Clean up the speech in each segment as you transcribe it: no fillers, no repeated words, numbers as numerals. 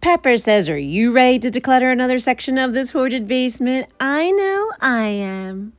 Pepper says, are you ready to declutter another section of this hoarded basement? I know I am.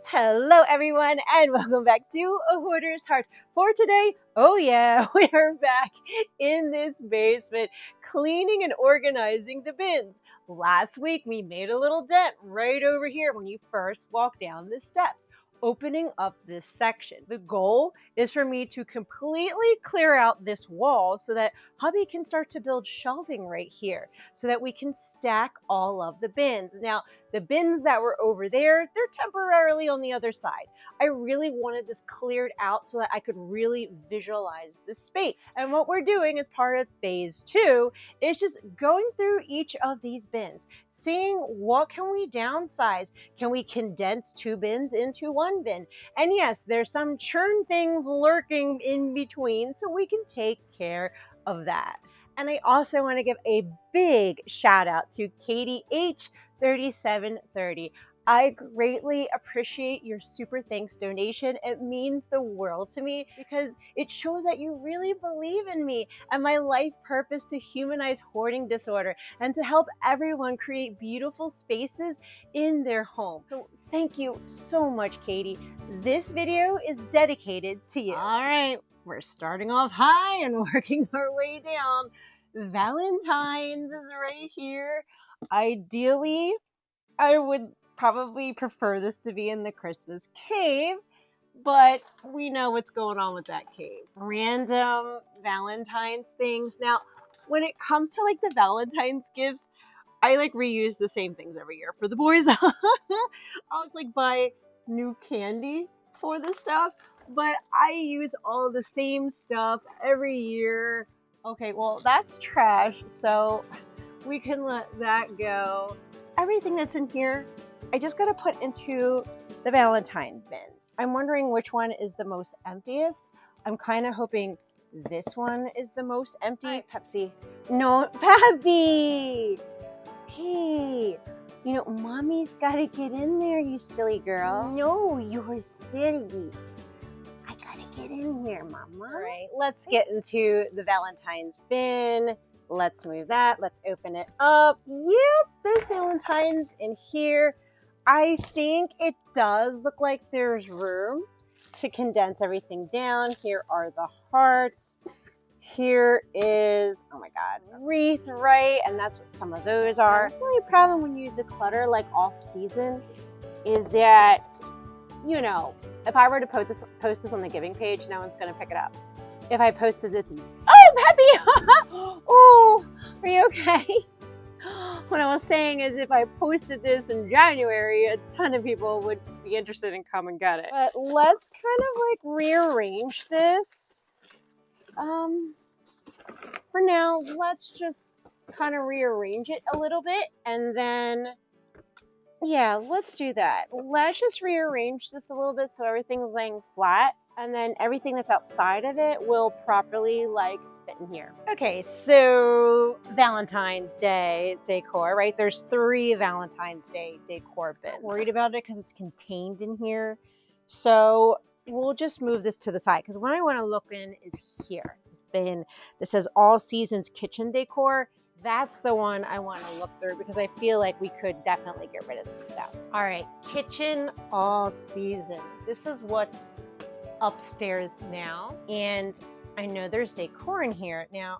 Hello everyone and welcome back to A Hoarder's Heart. For today, oh yeah, we are back in this basement cleaning and organizing the bins. Last week we made a little dent right over here when you first walk down the steps, opening up this section. The goal is for me to completely clear out this wall so that hubby can start to build shelving right here so that we can stack all of the bins. Now, the bins that were over there, they're temporarily on the other side. I really wanted this cleared out so that I could really visualize the space. And what we're doing as part of phase 2 is just going through each of these bins, seeing what can we downsize. Can we condense 2 bins into 1 bin? And yes, there's some churn things lurking in between, so we can take care of that. And I also want to give a big shout out to Katie H. 3730. I greatly appreciate your super thanks donation. It means the world to me because it shows that you really believe in me and my life purpose to humanize hoarding disorder and to help everyone create beautiful spaces in their home. So thank you so much, Katie. This video is dedicated to you. All right, we're starting off high and working our way down. Valentine's is right here. Ideally, I would probably prefer this to be in the Christmas cave, but we know what's going on with that cave. Random Valentine's things. Now, when it comes to like the Valentine's gifts, I like reuse the same things every year for the boys. I was like buy new candy for the stuff, but I use all the same stuff every year. Okay, well, that's trash, so we can let that go. Everything that's in here, I just gotta put into the Valentine bins. I'm wondering which one is the most emptiest. I'm kind of hoping this one is the most empty. Hi, Pepsi. No, Pappy! Hey, you know, mommy's gotta get in there, you silly girl. No, you're silly. I gotta get in here, mama. All right, let's get into the Valentine's bin. Let's move that. Let's open it up. Yep, there's Valentine's in here. I think it does look like there's room to condense everything down. Here are the hearts. Here is, oh my God, wreath, right? And that's what some of those are. The only problem when you declutter like off season is that, you know, if I were to post this on the giving page, no one's gonna pick it up. If I posted this, oh, Peppy! Oh, are you okay? What I was saying is if I posted this in January, a ton of people would be interested in come and get it. But let's kind of like rearrange this. For now, let's just kind of rearrange it a little bit and then, yeah, let's do that. Let's just rearrange this a little bit so everything's laying flat. And then everything that's outside of it will properly like fit in here. Okay, so Valentine's Day decor, right? There's 3 Valentine's Day decor bins. I'm worried about it because it's contained in here. So we'll just move this to the side because what I want to look in is here. This bin that says all seasons kitchen decor. That's the one I want to look through because I feel like we could definitely get rid of some stuff. All right, kitchen all season. This is what's upstairs now, and I know there's decor in here now.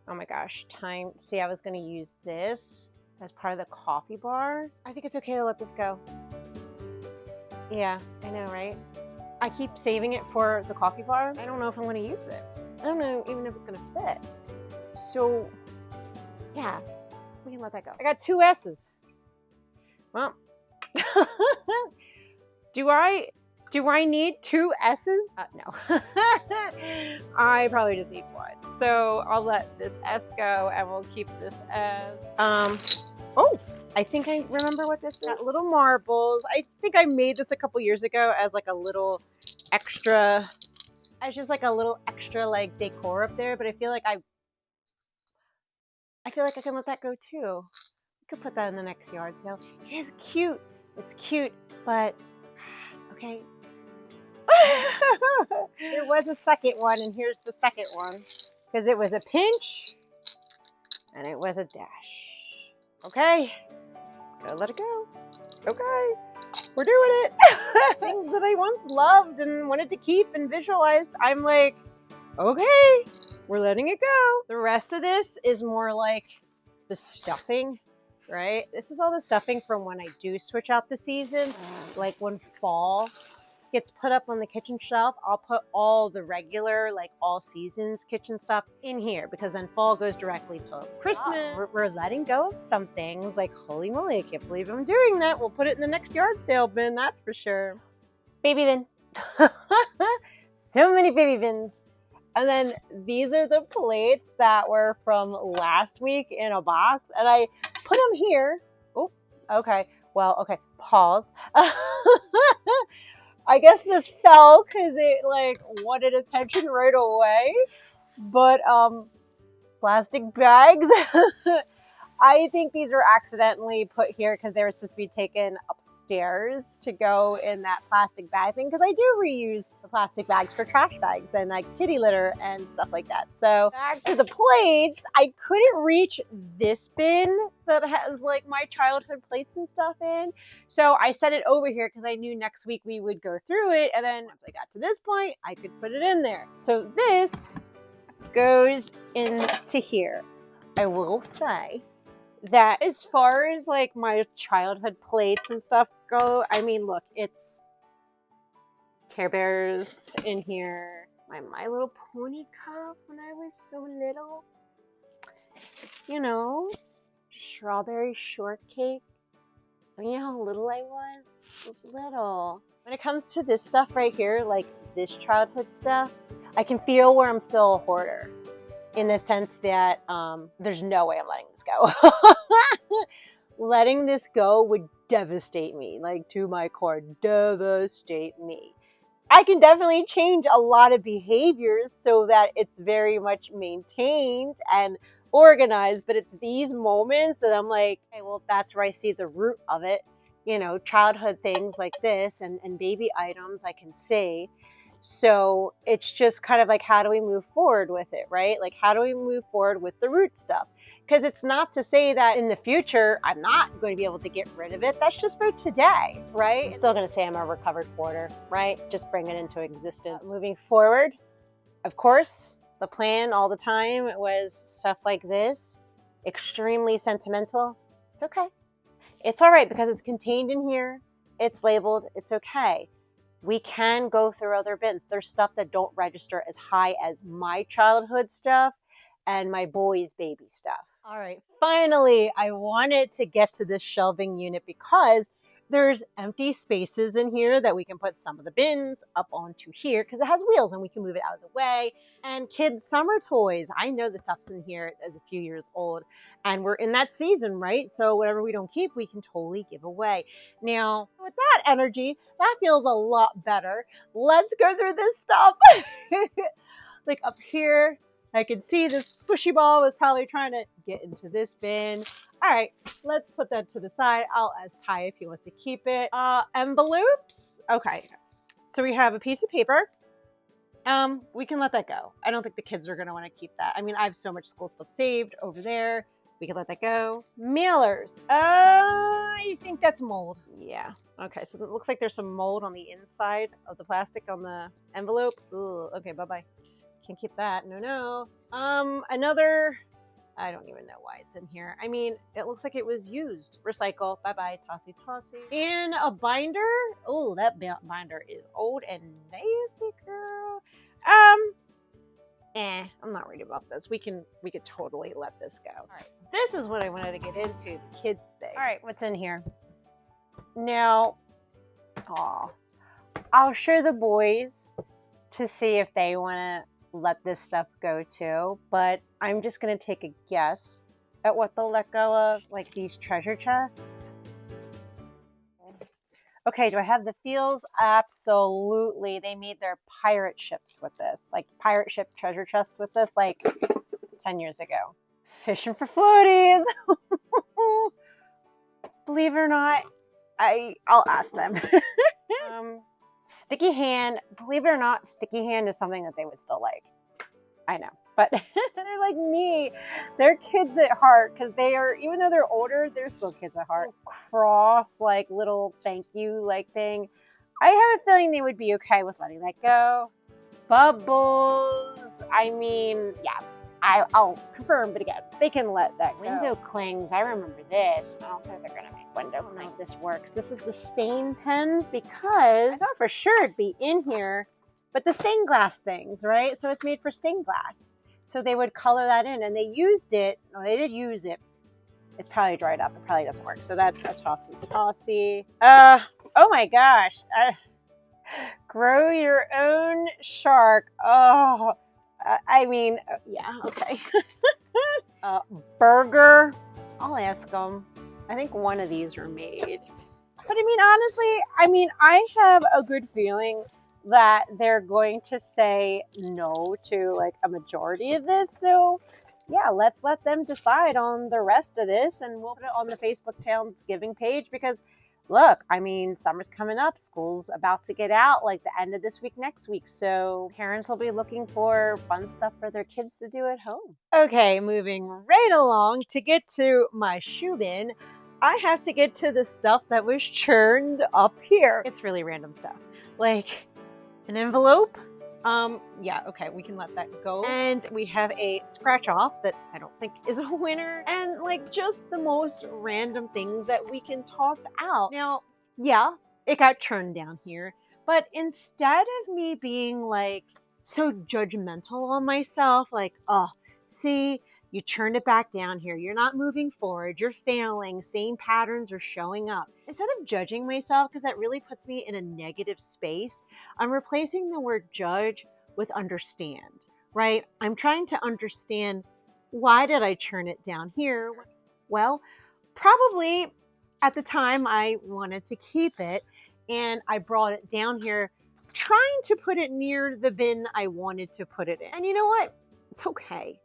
Oh my gosh, time. See, I was going to use this as part of the coffee bar. I think it's okay to let this go. Yeah, I know, right? I keep saving it for the coffee bar. I don't know if I'm going to use it. I don't know even if it's going to fit. So yeah, we can let that go. I got 2 S's. Well, do I need 2 S's? No. I probably just need 1. So I'll let this S go and we'll keep this S. Oh, I think I remember what this is. Got little marbles. I think I made this a couple years ago as like a little extra, as just like a little extra like decor up there, but I feel like I can let that go too. I could put that in the next yard sale. It is cute. It's cute, but okay. There was a second one, and here's the second one. Because it was a pinch, and it was a dash. Okay, gotta let it go. Okay, we're doing it. Things that I once loved and wanted to keep and visualized, I'm like, okay, we're letting it go. The rest of this is more like the stuffing, right? This is all the stuffing from when I do switch out the season. Like when fall gets put up on the kitchen shelf, I'll put all the regular, like all seasons kitchen stuff in here because then fall goes directly to Christmas. We're letting go of some things like, holy moly, I can't believe I'm doing that. We'll put it in the next yard sale bin, that's for sure. Baby bin. So many baby bins. And then these are the plates that were from last week in a box. And I put them here. Oh, okay. Well, okay. Pause. I guess this fell because it like wanted attention right away. But plastic bags. I think these were accidentally put here because they were supposed to be taken upstairs to go in that plastic bag thing, because I do reuse the plastic bags for trash bags and like kitty litter and stuff like that. So back to the plates, I couldn't reach this bin that has like my childhood plates and stuff in. So I set it over here because I knew next week we would go through it. And then once I got to this point, I could put it in there. So this goes into here. I will say that as far as like my childhood plates and stuff go, I mean, look, it's Care Bears in here, My Little Pony cup when I was so little, you know, strawberry shortcake. You know how little I was? I was little. When it comes to this stuff right here, like this childhood stuff, I can feel where I'm still a hoarder. In the sense that there's no way I'm letting this go. Letting this go would devastate me, like to my core, devastate me. I can definitely change a lot of behaviors so that it's very much maintained and organized, but it's these moments that I'm like, okay, well, that's where I see the root of it. You know, childhood things like this and baby items I can see. So it's just kind of like, how do we move forward with it, right? Like, how do we move forward with the root stuff? Because it's not to say that in the future, I'm not going to be able to get rid of it. That's just for today, right? I'm still going to say I'm a recovered hoarder, right? Just bring it into existence. Moving forward, of course, the plan all the time was stuff like this, extremely sentimental. It's okay. It's all right because it's contained in here. It's labeled. It's okay. We can go through other bins. There's stuff that don't register as high as my childhood stuff and my boys' baby stuff. All right, finally, I wanted to get to this shelving unit because there's empty spaces in here that we can put some of the bins up onto here because it has wheels and we can move it out of the way. And kids' summer toys. I know the stuff's in here as a few years old and we're in that season, right? So whatever we don't keep, we can totally give away. Now, with that energy, that feels a lot better. Let's go through this stuff. Like up here, I can see this squishy ball was probably trying to get into this bin. All right, let's put that to the side. I'll ask Ty if he wants to keep it. Envelopes. Okay, so we have a piece of paper. We can let that go. I don't think the kids are gonna wanna keep that. I mean, I have so much school stuff saved over there. We can let that go. Mailers. I think that's mold. Yeah. Okay, so it looks like there's some mold on the inside of the plastic on the envelope. Ooh, okay, bye-bye. Can't keep that. No. Another, I don't even know why it's in here. I mean, it looks like it was used. Recycle. Bye-bye. Tossy. And a binder. Oh, that binder is old and nasty, girl. I'm not worried about this. We could totally let this go. All right. This is what I wanted to get into, the kids thing. All right, what's in here? Now, I'll show the boys to see if they want to let this stuff go too, but I'm just going to take a guess at what they'll let go of, like these treasure chests. Okay, do I have the feels? Absolutely. They made their pirate ships with this, like pirate ship treasure chests with this, like 10 years ago. Fishing for floaties. Believe it or not, I'll ask them. Sticky hand, believe it or not, sticky hand is something that they would still like. I know, but they're like me. They're kids at heart because they are, even though they're older, they're still kids at heart. Cross, like little thank you, like thing. I have a feeling they would be okay with letting that go. Bubbles. I mean, yeah, I'll confirm, but again, they can let that go. Window clings. I remember this. I don't think they're gonna make window clings. I don't think this works. This is the stain pens because I thought for sure it'd be in here. But the stained glass things, right? So it's made for stained glass. So they would color that in, and they used it. No, they did use it. It's probably dried up. It probably doesn't work. So that's a tossy. Oh my gosh. Grow your own shark. Oh, I mean, yeah, okay. Burger. I'll ask them. I think one of these were made. But I mean, honestly, I have a good feeling that they're going to say no to like a majority of this. So yeah, let's let them decide on the rest of this, and we'll put it on the Facebook Thanksgiving page because look, I mean, summer's coming up, school's about to get out like the end of this week, next week. So parents will be looking for fun stuff for their kids to do at home. Okay, moving right along to get to my shoe bin. I have to get to the stuff that was churned up here. It's really random stuff. Like an envelope. Yeah, okay, we can let that go. And we have a scratch off that I don't think is a winner. And like just the most random things that we can toss out. Now, yeah, it got churned down here. But instead of me being like so judgmental on myself, like, oh, see, you turned it back down here. You're not moving forward. You're failing. Same patterns are showing up. Instead of judging myself, because that really puts me in a negative space, I'm replacing the word judge with understand, right? I'm trying to understand, why did I turn it down here? Well, probably at the time I wanted to keep it and I brought it down here trying to put it near the bin I wanted to put it in. And you know what? It's okay.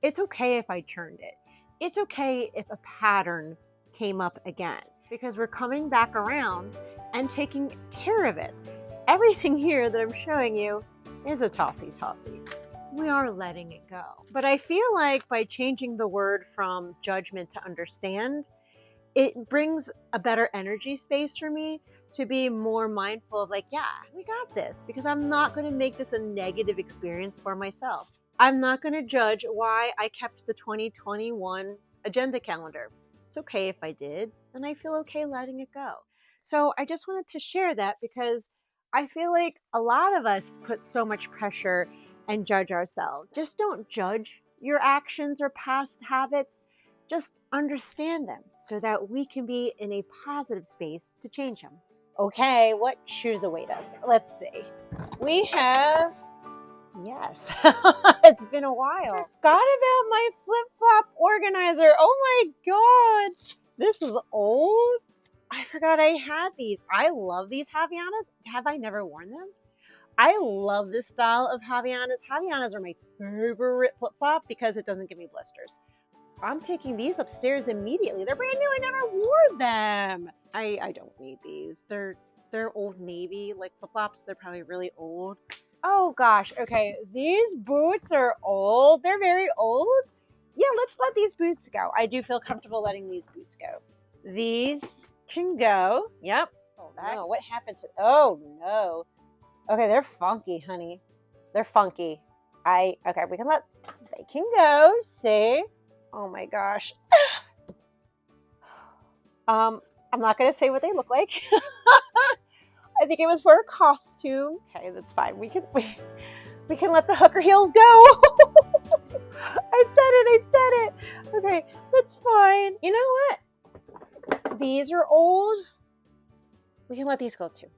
It's okay if I churned it. It's okay if a pattern came up again because we're coming back around and taking care of it. Everything here that I'm showing you is a tossy. We are letting it go. But I feel like by changing the word from judgment to understand, it brings a better energy space for me to be more mindful of like, yeah, we got this, because I'm not going to make this a negative experience for myself. I'm not going to judge why I kept the 2021 agenda calendar. It's okay if I did, and I feel okay letting it go. So I just wanted to share that because I feel like a lot of us put so much pressure and judge ourselves. Just don't judge your actions or past habits. Just understand them so that we can be in a positive space to change them. Okay, what shoes await us? Let's see. We have, yes, it's been a while. Forgot about my flip-flop organizer. Oh my God, this is old. I forgot I had these. I love these Havaianas. Have I never worn them? I love this style of Havaianas. Havaianas are my favorite flip-flop because it doesn't give me blisters. I'm taking these upstairs immediately. They're brand new. I never wore them. I don't need these. They're Old Navy, like flip-flops. They're probably really old. Oh gosh, okay. These boots are old. They're very old. Yeah, let's let these boots go. I do feel comfortable letting these boots go. These can go. Yep. Oh no, what happened to, oh no. Okay, they're funky, honey. They're funky. Okay, we can let, they can go, see? Oh my gosh. I'm not gonna say what they look like. I think it was for a costume. Okay, that's fine. We can let the hooker heels go. I said it. Okay, that's fine. You know what? These are old. We can let these go too.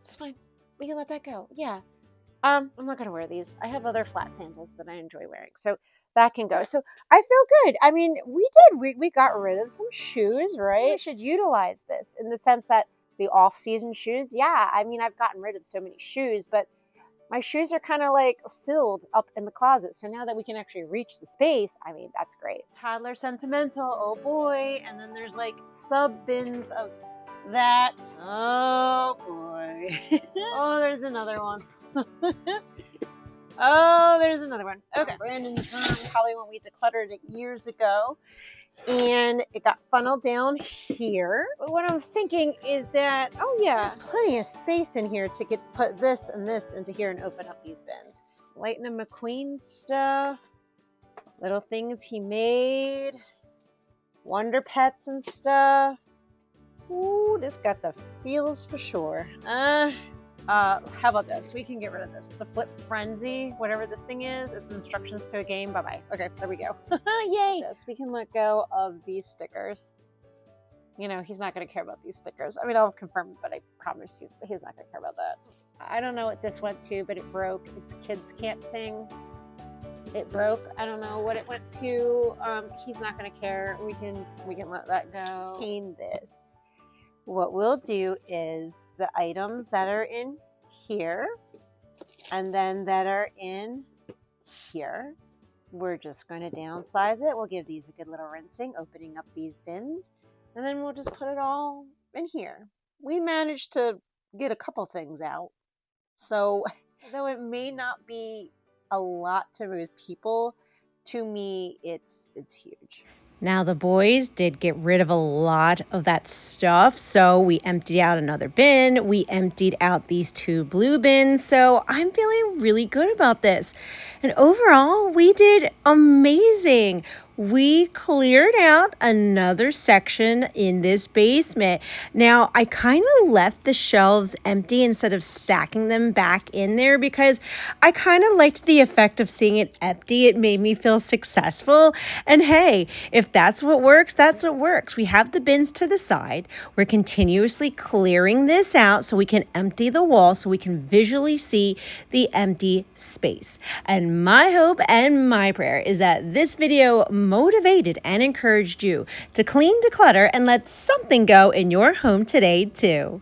It's fine. We can let that go. Yeah. I'm not gonna wear these. I have other flat sandals that I enjoy wearing, so that can go. So I feel good. I mean, we got rid of some shoes, right? We should utilize this in the sense that the off-season shoes. Yeah, I mean, I've gotten rid of so many shoes, but my shoes are kind of like filled up in the closet. So now that we can actually reach the space, I mean, that's great. Toddler sentimental, oh boy. And then there's like sub bins of that. Oh boy. Oh, there's another one. Oh, there's another one. Okay. Brandon's room, probably when we decluttered it years ago. And it got funneled down here. But what I'm thinking is that, oh yeah, there's plenty of space in here to put this and this into here and open up these bins. Lightning McQueen stuff, little things he made, Wonder Pets and stuff. Ooh, this got the feels for sure. How about this? We can get rid of this. The Flip Frenzy, whatever this thing is, it's instructions to a game. Bye-bye. Okay, there we go. Yay! Yes, we can let go of these stickers. You know, he's not going to care about these stickers. I mean, I'll confirm, but I promise he's not going to care about that. I don't know what this went to, but it broke. It's a kids camp thing. It broke. I don't know what it went to. He's not going to care. We can let that go. Contain this. What we'll do is the items that are in here and then that are in here, we're just going to downsize it. We'll give these a good little rinsing, opening up these bins, and then we'll just put it all in here. We managed to get a couple things out. So though it may not be a lot to most people, to me, it's huge. Now the boys did get rid of a lot of that stuff, so we emptied out another bin. We emptied out these 2 blue bins, so I'm feeling really good about this. And overall, we did amazing. We cleared out another section in this basement. Now, I kind of left the shelves empty instead of stacking them back in there because I kind of liked the effect of seeing it empty. It made me feel successful. And hey, if that's what works, that's what works. We have the bins to the side. We're continuously clearing this out so we can empty the wall so we can visually see the empty space. And my hope and my prayer is that this video motivated and encouraged you to clean, declutter, and let something go in your home today too.